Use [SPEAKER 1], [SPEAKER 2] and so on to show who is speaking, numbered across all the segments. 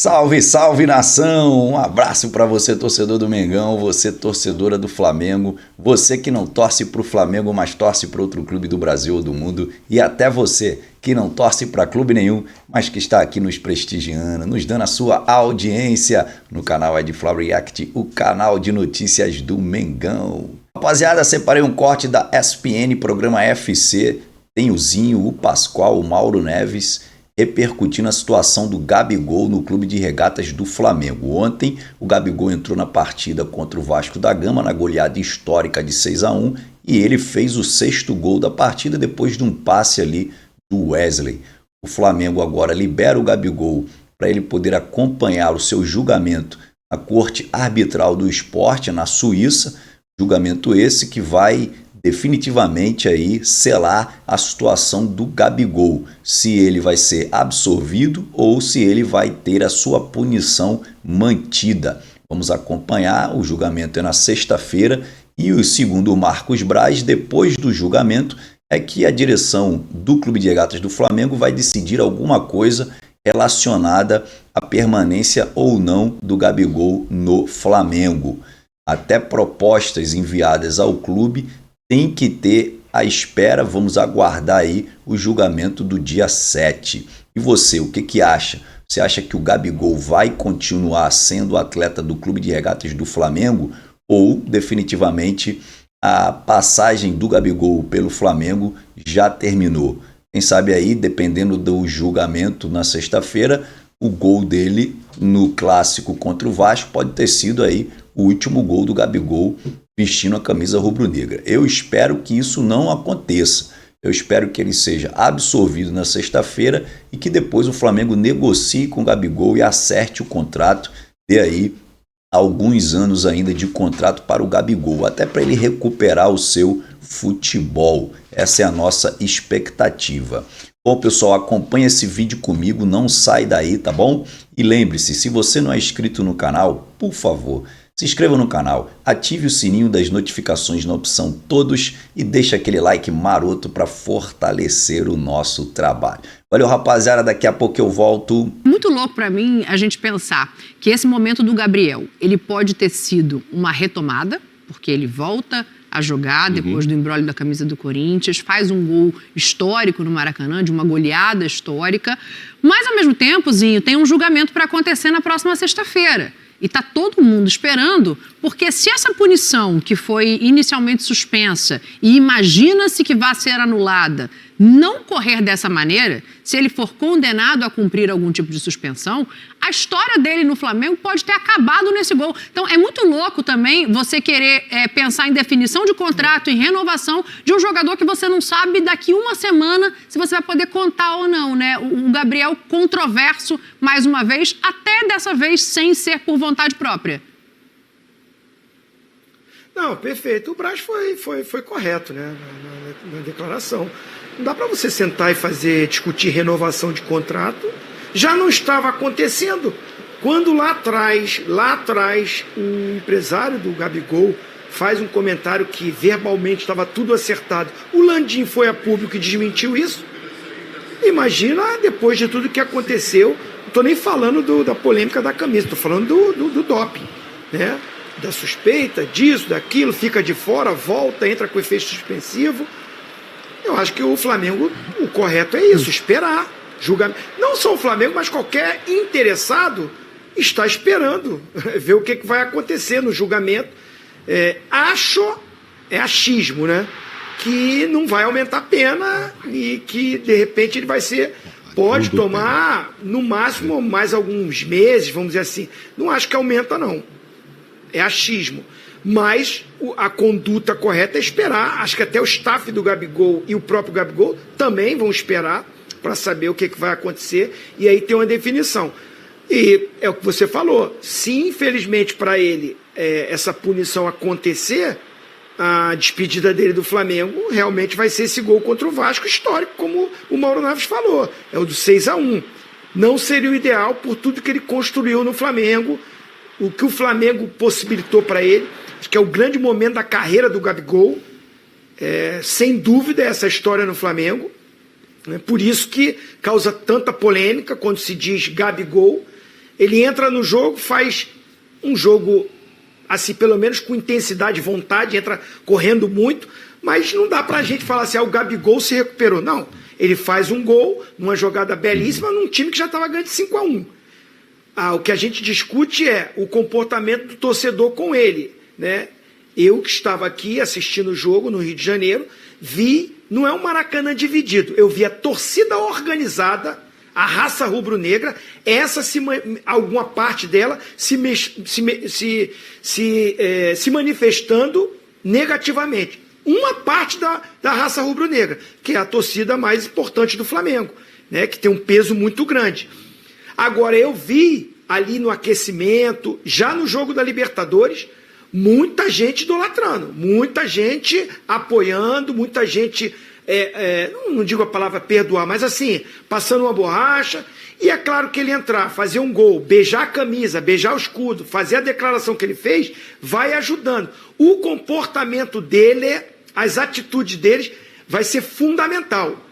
[SPEAKER 1] Salve, salve nação! Um abraço para você, torcedor do Mengão, você, torcedora do Flamengo, você que não torce para o Flamengo, mas torce para outro clube do Brasil ou do mundo, e até você que não torce para clube nenhum, mas que está aqui nos prestigiando, nos dando a sua audiência no canal Fla React, o canal de notícias do Mengão. Rapaziada, separei um corte da ESPN, programa FC, tem o Zinho, o Pascoal, o Mauro Neves, repercutindo a situação do Gabigol no Clube de Regatas do Flamengo. Ontem, o Gabigol entrou na partida contra o Vasco da Gama, na goleada histórica de 6-1, e ele fez o 6º gol da partida depois de um passe ali do Wesley. O Flamengo agora libera o Gabigol para ele poder acompanhar o seu julgamento na Corte Arbitral do Esporte, na Suíça, julgamento esse que vai definitivamente aí selar a situação do Gabigol, se ele vai ser absolvido ou se ele vai ter a sua punição mantida. Vamos acompanhar, o julgamento é na sexta-feira e segundo o Marcos Braz, depois do julgamento é que a direção do Clube de Regatas do Flamengo vai decidir alguma coisa relacionada à permanência ou não do Gabigol no Flamengo. Até propostas enviadas ao clube tem que ter a espera, vamos aguardar aí o julgamento do dia 7. E você, o que acha? Você acha que o Gabigol vai continuar sendo atleta do Clube de Regatas do Flamengo ou definitivamente a passagem do Gabigol pelo Flamengo já terminou? Quem sabe aí, dependendo do julgamento na sexta-feira, o gol dele no clássico contra o Vasco pode ter sido aí o último gol do Gabigol vestindo a camisa rubro-negra. Eu espero que isso não aconteça. Eu espero que ele seja absolvido na sexta-feira e que depois o Flamengo negocie com o Gabigol e acerte o contrato, dê aí alguns anos ainda de contrato para o Gabigol, até para ele recuperar o seu futebol. Essa é a nossa expectativa. Bom, pessoal, acompanha esse vídeo comigo, não sai daí, tá bom? E lembre-se, se você não é inscrito no canal, por favor, se inscreva no canal, ative o sininho das notificações na opção todos e deixe aquele like maroto para fortalecer o nosso trabalho. Valeu, rapaziada, daqui a pouco eu volto.
[SPEAKER 2] Muito louco para mim a gente pensar que esse momento do Gabriel, ele pode ter sido uma retomada, porque ele volta a jogar depois do imbróglio da camisa do Corinthians, faz um gol histórico no Maracanã, de uma goleada histórica, mas ao mesmo tempo, Zinho, tem um julgamento para acontecer na próxima sexta-feira. E está todo mundo esperando, porque se essa punição que foi inicialmente suspensa e imagina-se que vai ser anulada, não correr dessa maneira, se ele for condenado a cumprir algum tipo de suspensão, a história dele no Flamengo pode ter acabado nesse gol. Então é muito louco também você querer pensar em definição de contrato, em renovação de um jogador que você não sabe daqui uma semana se você vai poder contar ou não, né? O Gabriel controverso, mais uma vez, até dessa vez sem ser por vontade própria.
[SPEAKER 3] Não, perfeito. O Braz foi correto, né, na declaração. Não dá para você sentar e discutir renovação de contrato. Já não estava acontecendo. Quando lá atrás, o empresário do Gabigol faz um comentário que verbalmente estava tudo acertado. O Landim foi a público e desmentiu isso. Imagina depois de tudo que aconteceu. Não estou nem falando da polêmica da camisa, estou falando do doping, né? Da suspeita, disso, daquilo, fica de fora, volta, entra com efeito suspensivo. Eu acho que o Flamengo, o correto é isso, esperar. Julgamento. Não só o Flamengo, mas qualquer interessado está esperando ver o que vai acontecer no julgamento. É achismo, né? Que não vai aumentar a pena e que, de repente, ele pode tomar, no máximo, mais alguns meses, vamos dizer assim. Não acho que aumenta, não. É achismo. Mas a conduta correta é esperar. Acho que até o staff do Gabigol e o próprio Gabigol também vão esperar para saber o que vai acontecer e aí ter uma definição. E é o que você falou. Se, infelizmente, para ele essa punição acontecer, a despedida dele do Flamengo realmente vai ser esse gol contra o Vasco histórico, como o Mauro Neves falou. É o do 6-1. Não seria o ideal por tudo que ele construiu no Flamengo, o que o Flamengo possibilitou para ele. Acho que é o grande momento da carreira do Gabigol. Sem dúvida, essa história no Flamengo. Por isso que causa tanta polêmica quando se diz Gabigol. Ele entra no jogo, faz um jogo, assim, pelo menos com intensidade e vontade, entra correndo muito, mas não dá pra gente falar assim, o Gabigol se recuperou. Não, ele faz um gol numa jogada belíssima num time que já estava ganhando de 5-1. O que a gente discute é o comportamento do torcedor com ele, né? Eu que estava aqui assistindo o jogo no Rio de Janeiro, vi, não é um Maracanã dividido, eu vi a torcida organizada, a raça rubro-negra, alguma parte dela se manifestando negativamente. Uma parte da raça rubro-negra, que é a torcida mais importante do Flamengo, né, que tem um peso muito grande. Agora, eu vi ali no aquecimento, já no jogo da Libertadores, muita gente idolatrando, muita gente apoiando, muita gente, não digo a palavra perdoar, mas assim, passando uma borracha. E é claro que ele entrar, fazer um gol, beijar a camisa, beijar o escudo, fazer a declaração que ele fez, vai ajudando. O comportamento dele, as atitudes deles, vai ser fundamental,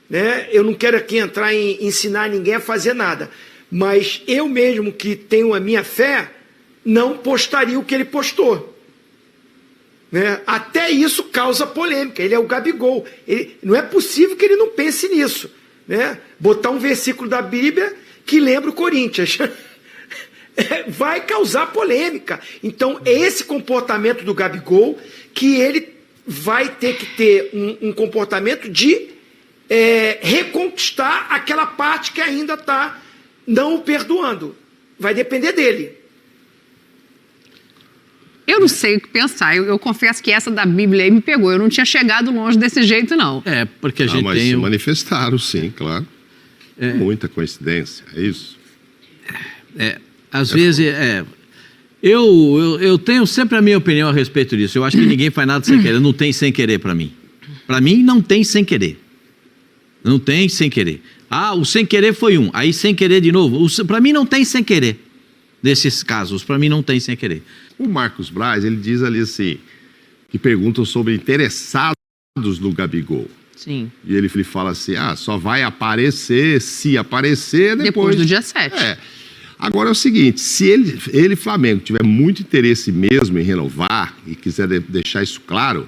[SPEAKER 3] né? Eu não quero aqui entrar em ensinar ninguém a fazer nada, mas eu mesmo que tenho a minha fé, não postaria o que ele postou, né? Até isso causa polêmica. Ele é o Gabigol. Não é possível que ele não pense nisso, né? Botar um versículo da Bíblia que lembra o Corinthians. Vai causar polêmica. Então, é esse comportamento do Gabigol que ele vai ter que ter um comportamento de reconquistar aquela parte que ainda está não o perdoando. Vai depender dele.
[SPEAKER 2] Eu não sei o que pensar. Eu confesso que essa da Bíblia aí me pegou. Eu não tinha chegado longe desse jeito, não.
[SPEAKER 4] Porque a gente
[SPEAKER 5] mas
[SPEAKER 4] tem...
[SPEAKER 5] se manifestaram, sim, claro. Muita coincidência, é isso?
[SPEAKER 4] Às vezes... Eu tenho sempre a minha opinião a respeito disso. Eu acho que ninguém faz nada sem querer. Não tem sem querer para mim. Para mim, não tem sem querer. Não tem sem querer. O sem querer foi um. Aí sem querer de novo. Para mim, não tem sem querer. Desses casos, para mim, não tem sem querer.
[SPEAKER 5] O Marcos Braz, ele diz ali assim, que perguntam sobre interessados no Gabigol.
[SPEAKER 2] Sim.
[SPEAKER 5] E ele fala assim, só vai aparecer, se aparecer, depois
[SPEAKER 2] do dia 7.
[SPEAKER 5] Agora é o seguinte, se ele Flamengo, tiver muito interesse mesmo em renovar e quiser deixar isso claro,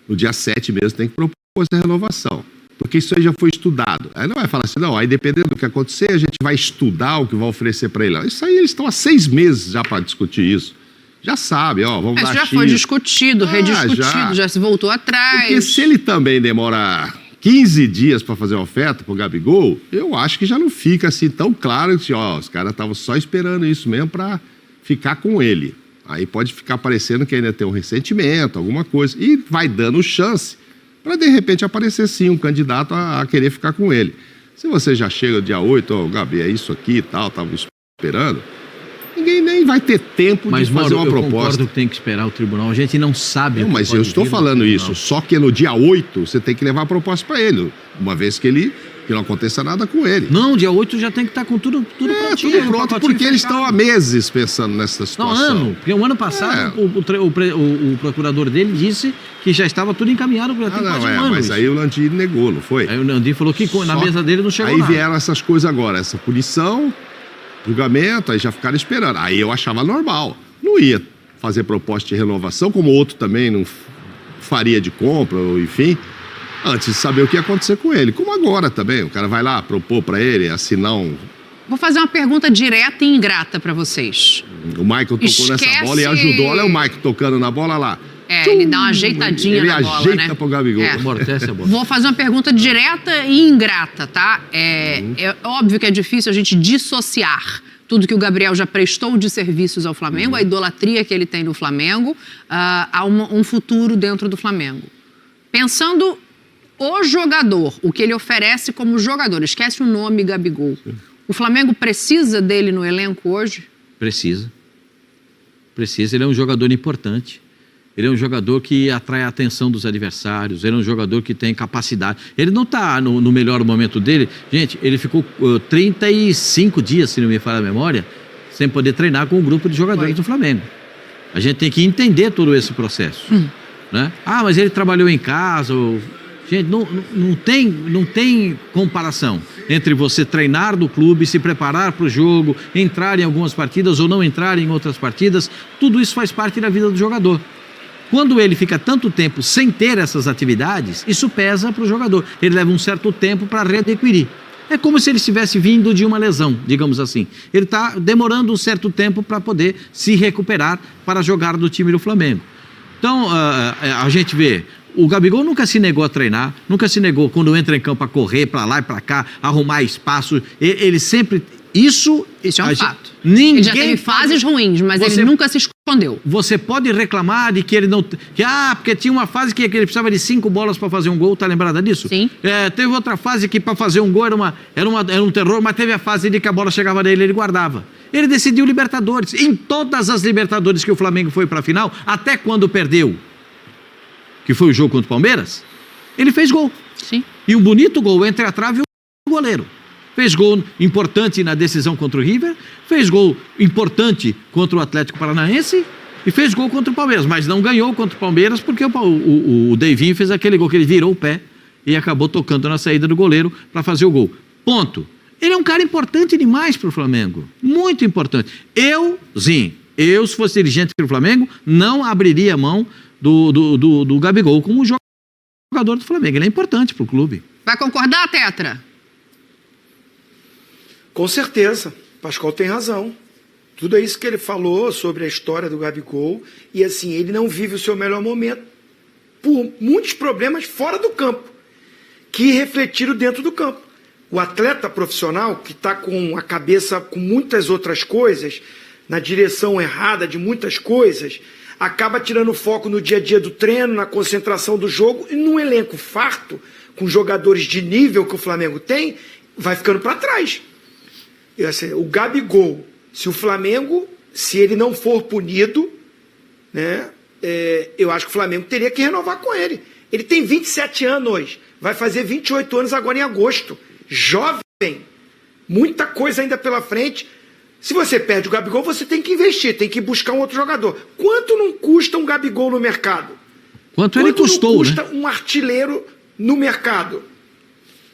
[SPEAKER 5] no dia 7 mesmo tem que propor essa renovação. Porque isso aí já foi estudado. Aí não vai falar assim, aí dependendo do que acontecer, a gente vai estudar o que vai oferecer para ele. Isso aí eles estão há 6 meses já para discutir isso. Já sabe, vamos dar
[SPEAKER 2] já foi discutido, rediscutido, já se voltou atrás.
[SPEAKER 5] Porque se ele também demora 15 dias para fazer a oferta pro Gabigol, eu acho que já não fica assim tão claro que os caras estavam só esperando isso mesmo para ficar com ele. Aí pode ficar parecendo que ainda tem um ressentimento, alguma coisa. E vai dando chance para de repente aparecer sim um candidato a querer ficar com ele. Se você já chega dia 8, Gabi, é isso aqui e tal, estava esperando, ninguém nem vai ter tempo de fazer uma proposta.
[SPEAKER 4] Eu concordo que tem que esperar o tribunal, a gente não sabe.
[SPEAKER 5] Não, mas eu estou falando isso, só que no dia 8 você tem que levar a proposta para ele, uma vez que não aconteça nada com ele.
[SPEAKER 4] Não, dia 8 já tem que estar com tudo prontinho.
[SPEAKER 5] Tudo pronto, porque eles estão há meses pensando nessa situação.
[SPEAKER 4] Porque o ano passado o procurador dele disse que já estava tudo encaminhado para
[SPEAKER 5] mas aí o Landim negou, não foi?
[SPEAKER 4] Aí o Landim falou que na mesa dele não chegou nada.
[SPEAKER 5] Aí vieram essas coisas agora, essa punição, julgamento, aí já ficaram esperando. Aí eu achava normal. Não ia fazer proposta de renovação, como outro também não faria de compra, ou enfim, antes de saber o que ia acontecer com ele. Como agora também, o cara vai lá propor para ele assinar um...
[SPEAKER 2] Vou fazer uma pergunta direta e ingrata para vocês.
[SPEAKER 5] O Michael tocou nessa bola e ajudou. Olha o Michael tocando na bola lá.
[SPEAKER 2] Ele dá uma ajeitadinha na bola, né?
[SPEAKER 5] Ele ajeita pro Gabigol.
[SPEAKER 4] Amortece a bola.
[SPEAKER 2] Vou fazer uma pergunta direta e ingrata, tá? É óbvio que é difícil a gente dissociar tudo que o Gabriel já prestou de serviços ao Flamengo, a idolatria que ele tem no Flamengo, a um futuro dentro do Flamengo. Pensando o jogador, o que ele oferece como jogador, esquece o nome Gabigol. O Flamengo precisa dele no elenco hoje?
[SPEAKER 4] Precisa. Ele é um jogador importante. Ele é um jogador que atrai a atenção dos adversários, ele é um jogador que tem capacidade. Ele não está no melhor momento dele. Gente, ele ficou 35 dias, se não me falha a memória, sem poder treinar com um grupo de jogadores do Flamengo. A gente tem que entender todo esse processo. Né? Mas ele trabalhou em casa. Gente, não tem comparação. entre você treinar do clube, se preparar para o jogo, entrar em algumas partidas ou não entrar em outras partidas, tudo isso faz parte da vida do jogador. Quando ele fica tanto tempo sem ter essas atividades, isso pesa para o jogador. Ele leva um certo tempo para readquirir. É como se ele estivesse vindo de uma lesão, digamos assim. Ele está demorando um certo tempo para poder se recuperar para jogar no time do Flamengo. Então, a gente vê, o Gabigol nunca se negou a treinar, nunca se negou quando entra em campo a correr para lá e para cá, arrumar espaço. Ele sempre... Isso
[SPEAKER 2] é um fato.
[SPEAKER 4] Ninguém
[SPEAKER 2] ele já teve fases ruins, mas ele nunca se escondeu.
[SPEAKER 4] Você pode reclamar de que ele não... porque tinha uma fase que ele precisava de 5 bolas para fazer um gol, tá lembrada disso?
[SPEAKER 2] Sim.
[SPEAKER 4] Teve outra fase que para fazer um gol era um terror, mas teve a fase de que a bola chegava nele e ele guardava. Ele decidiu Libertadores. Em todas as Libertadores que o Flamengo foi para a final, até quando perdeu, que foi o jogo contra o Palmeiras, ele fez gol.
[SPEAKER 2] Sim.
[SPEAKER 4] E um bonito gol entre a trave e o goleiro. Fez gol importante na decisão contra o River, fez gol importante contra o Atlético Paranaense e fez gol contra o Palmeiras, mas não ganhou contra o Palmeiras porque o Deivinho fez aquele gol que ele virou o pé e acabou tocando na saída do goleiro para fazer o gol. Ponto. Ele é um cara importante demais para o Flamengo, muito importante. Eu, se fosse dirigente do Flamengo, não abriria mão do Gabigol como jogador do Flamengo. Ele é importante para o clube.
[SPEAKER 2] Vai concordar, Tetra?
[SPEAKER 3] Com certeza, Pascoal tem razão. Tudo é isso que ele falou sobre a história do Gabigol. E assim, ele não vive o seu melhor momento por muitos problemas fora do campo, que refletiram dentro do campo. O atleta profissional, que está com a cabeça com muitas outras coisas, na direção errada de muitas coisas, acaba tirando foco no dia a dia do treino, na concentração do jogo, e num elenco farto, com jogadores de nível que o Flamengo tem, vai ficando para trás. Assim, o Gabigol, se o Flamengo, se ele não for punido, né, eu acho que o Flamengo teria que renovar com ele. Ele tem 27 anos hoje, vai fazer 28 anos agora em agosto. Jovem, muita coisa ainda pela frente. Se você perde o Gabigol, você tem que investir, tem que buscar um outro jogador. Quanto não custa um Gabigol no mercado?
[SPEAKER 4] Quanto ele custou,
[SPEAKER 3] não custa,
[SPEAKER 4] né?
[SPEAKER 3] Um artilheiro no mercado?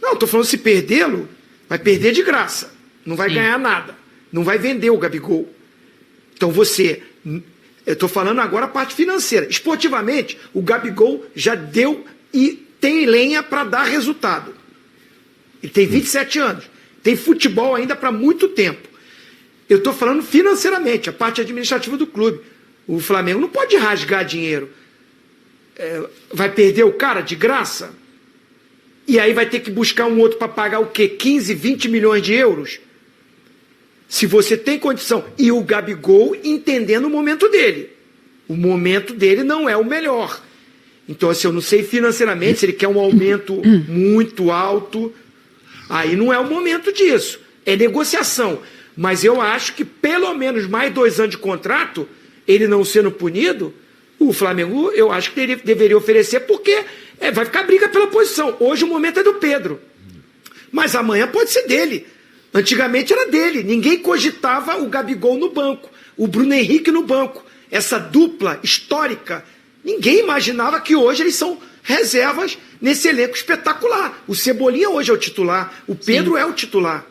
[SPEAKER 3] Não, estou falando, se perdê-lo, vai perder de graça. Não vai ganhar nada. Não vai vender o Gabigol. Então eu estou falando agora a parte financeira. Esportivamente, o Gabigol já deu e tem lenha para dar resultado. Ele tem 27 anos. Tem futebol ainda para muito tempo. Eu estou falando financeiramente, a parte administrativa do clube. O Flamengo não pode rasgar dinheiro. Vai perder o cara de graça? E aí vai ter que buscar um outro para pagar o quê? 15, 20 milhões de euros? Se você tem condição. E o Gabigol entendendo o momento dele. O momento dele não é o melhor. Então, assim, eu não sei financeiramente se ele quer um aumento muito alto. Aí não é o momento disso. É negociação. Mas eu acho que pelo menos mais 2 anos de contrato, ele não sendo punido, o Flamengo, eu acho que ele deveria oferecer, porque vai ficar briga pela posição. Hoje o momento é do Pedro. Mas amanhã pode ser dele. Antigamente era dele. Ninguém cogitava o Gabigol no banco, o Bruno Henrique no banco. Essa dupla histórica, ninguém imaginava que hoje eles são reservas nesse elenco espetacular. O Cebolinha hoje é o titular, o Pedro é o titular.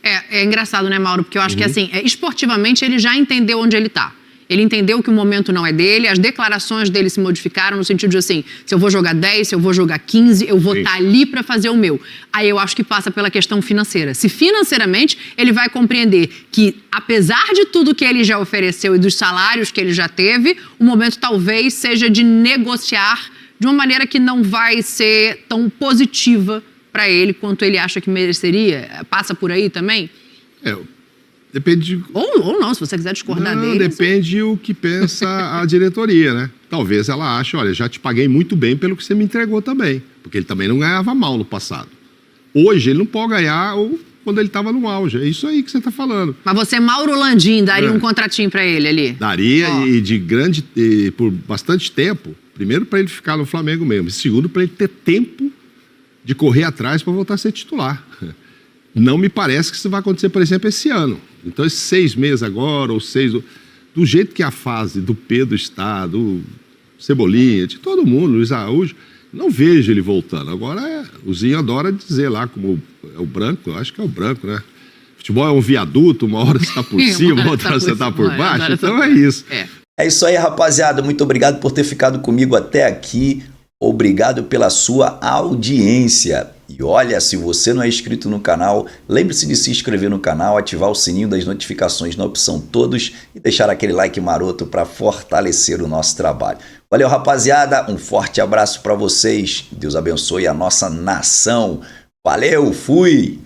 [SPEAKER 2] É engraçado, né, Mauro? Porque eu acho que, assim, esportivamente ele já entendeu onde ele tá. Ele entendeu que o momento não é dele, as declarações dele se modificaram no sentido de, assim, se eu vou jogar 10, se eu vou jogar 15, eu vou estar ali para fazer o meu. Aí eu acho que passa pela questão financeira. Se financeiramente ele vai compreender que, apesar de tudo que ele já ofereceu e dos salários que ele já teve, o momento talvez seja de negociar de uma maneira que não vai ser tão positiva para ele quanto ele acha que mereceria. Passa por aí também?
[SPEAKER 5] Depende de...
[SPEAKER 2] Ou não, se você quiser discordar dele.
[SPEAKER 5] Depende o que pensa a diretoria, né? Talvez ela ache, olha, já te paguei muito bem pelo que você me entregou também. Porque ele também não ganhava mal no passado. Hoje ele não pode ganhar quando ele estava no auge. É isso aí que você está falando.
[SPEAKER 2] Mas você, Mauro Landim, daria um contratinho para ele ali?
[SPEAKER 5] Daria, e por bastante tempo. Primeiro, para ele ficar no Flamengo mesmo. E segundo, para ele ter tempo de correr atrás para voltar a ser titular. Não me parece que isso vai acontecer, por exemplo, esse ano. Então, esses 6 meses agora, ou 6... Do jeito que a fase do Pedro está, do Cebolinha, de todo mundo, Luiz Araújo, Não vejo ele voltando. Agora, o Zinho adora dizer lá como é o branco, eu acho que é o branco, né? Futebol é um viaduto, uma hora você está por cima, outra você está por baixo, então é isso.
[SPEAKER 1] É isso aí, rapaziada. Muito obrigado por ter ficado comigo até aqui. Obrigado pela sua audiência. E olha, se você não é inscrito no canal, lembre-se de se inscrever no canal, ativar o sininho das notificações na opção todos e deixar aquele like maroto para fortalecer o nosso trabalho. Valeu, rapaziada. Um forte abraço para vocês. Deus abençoe a nossa nação. Valeu, fui!